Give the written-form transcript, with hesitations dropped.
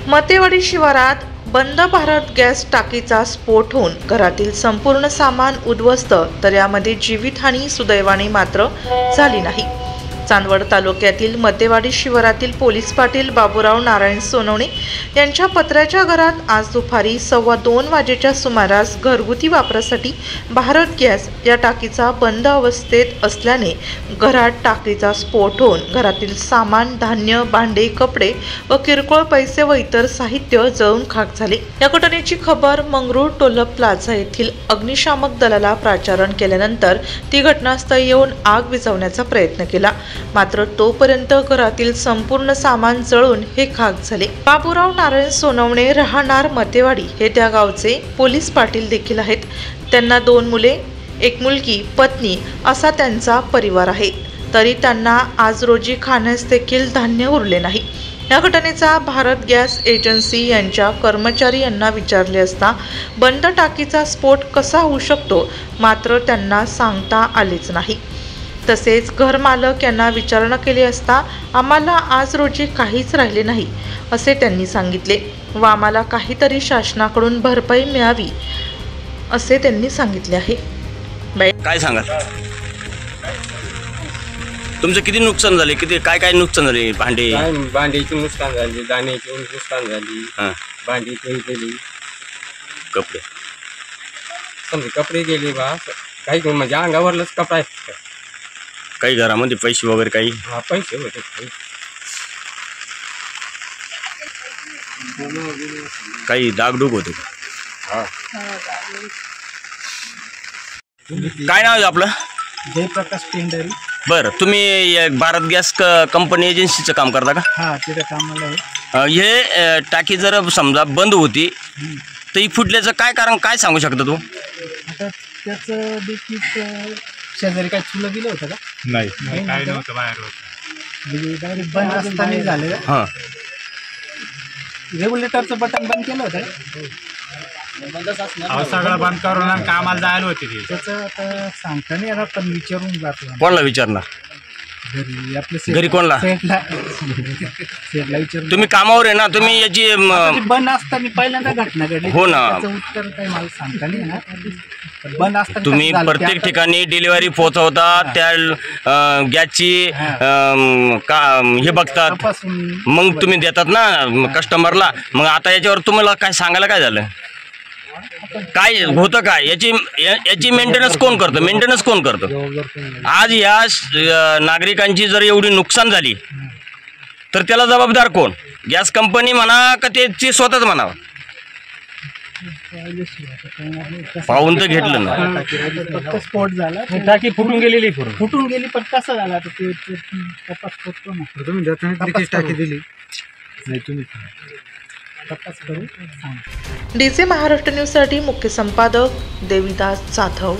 मतेवाडी शिवारात बंद भारत गॅस टाकीचा स्फोट होऊन घरातील संपूर्ण सामान उद्ध्वस्त, तर यामध्ये जीवितहानी सुदैवाने मात्र झाली नाही। चांदवड तालुक्यातील मतेवाडी शिवारातील पोलीस पाटील बाबूराव नारायण सोनवणे यांच्या पत्र्याच्या घरात आज दुपारी 2:15 वाजेच्या सुमारास घरगुती वापरासाठी भारत गॅस या टाकीचा बंद अवस्थेत असल्याने घरात टाकीचा स्फोट होऊन घरातील सामान, धान्य, भांडे, कपडे व किरकोळ पैसे व इतर साहित्य जळून खाक झाले। या घटनेची खबर मंगरूळ टोल प्लाझा येथील अग्निशामक दलाला प्राचारण केल्यानंतर ती घटनास्थळी येऊन आग विझवण्याचा प्रयत्न केला, मात्र तोपर्यंत घरातील संपूर्ण सामान जळून हे खाक झाले। बाबूराव नारायण सोनवणे राहणार मतेवाडी हे त्या गावचे पोलीस पाटील देखील आहेत। त्यांना 2 मुले, 1 मुलगी, पत्नी असा त्यांचा परिवार आहे। तरी त्यांना आज रोजी खाण्यास देखील धान्य उरले नाही। या घटनेचा भारत गॅस एजन्सी यांच्या कर्मचारी यांना विचारले असता बंद टाकीचा स्फोट कसा होऊ शकतो मात्र त्यांना सांगता आलेच नाही। तसेच घर मालक यांना विचारणा केली असता आम्हाला आज रोजी काहीच राहिले नाही असे त्यांनी सांगितले व आम्हाला काहीतरी शासनाकडून भरपाई मिळावी असे त्यांनी सांगितले आहे। काय सांगा, तुमचं किती नुकसान झाले, किती काय नुकसान झाले? भांड्याची नुकसान झाली, दाण्याची नुकसान झाली, भांडी गेली, कपडे समजा कपडे गेले बा, काही म्हणजे अंगावरलाच कपडा आहे। काही घरामध्ये पैसे वगैरे काही? पैसे होते, काही डागडुग होते। काय नाव आहे आपलं? जयप्रकाश पेंढारी। बरं, तुम्ही भारत गॅस कंपनी एजन्सीचं काम करता का? हां, तिथे कामाला आहे। हे टाकी जर समजा बंद होती तर ही फुटल्याचं काय कारण काय सांगू शकता तू? आता त्याचं देखील शेजारी काय चुलं दिलं होतं का? नाही, काय नव्हतं, बाहेर होतं, डायरेक्ट बंद असताना झालं। हां, रेग्युलेटरचं बटन बंद केलं होतं सगळं बंद करून आणि कामाला जायला होती ती। त्याचं आता सांगता नाही येणार, पण विचारून जातो कोणाला विचारणार? घरी आपल्या घरी कोणला? सेटला विचारून। तुम्ही कामावर आहे ना, तुम्ही याची बंद असताना पहिल्यांदा घटना घडली। हो ना, त्याचं उत्तर काही मला सांगता नाही येणार। बंद असताना तुम्ही प्रत्येक ठिकाणी डिलिव्हरी पोहोचवता, त्या गॅसची हे बघतात, मग तुम्ही देतात ना कस्टमरला। मग आता याच्यावर तुम्हाला काय सांगायला काय झालं? काय होतं काय याची मेंटेनन्स कोण करतं? मेंटेनन्स कोण करतं? आज या नागरिकांची जर एवढी नुकसान झाली तर त्याला जबाबदार कोण? गॅस कंपनी म्हणा का ते स्वतःच म्हणावं? पाहून तर घेतलं ना, फक्त स्फोट झाला, टाकी फुटून गेलेली, फुटून गेली, पण कसं झालं आता ते तपास करतो ना। तुम्ही टाकी दिली नाही, तुम्ही तपास करू। डीजे महाराष्ट्र न्यूजसाठी मुख्य संपादक देविदास जाधव।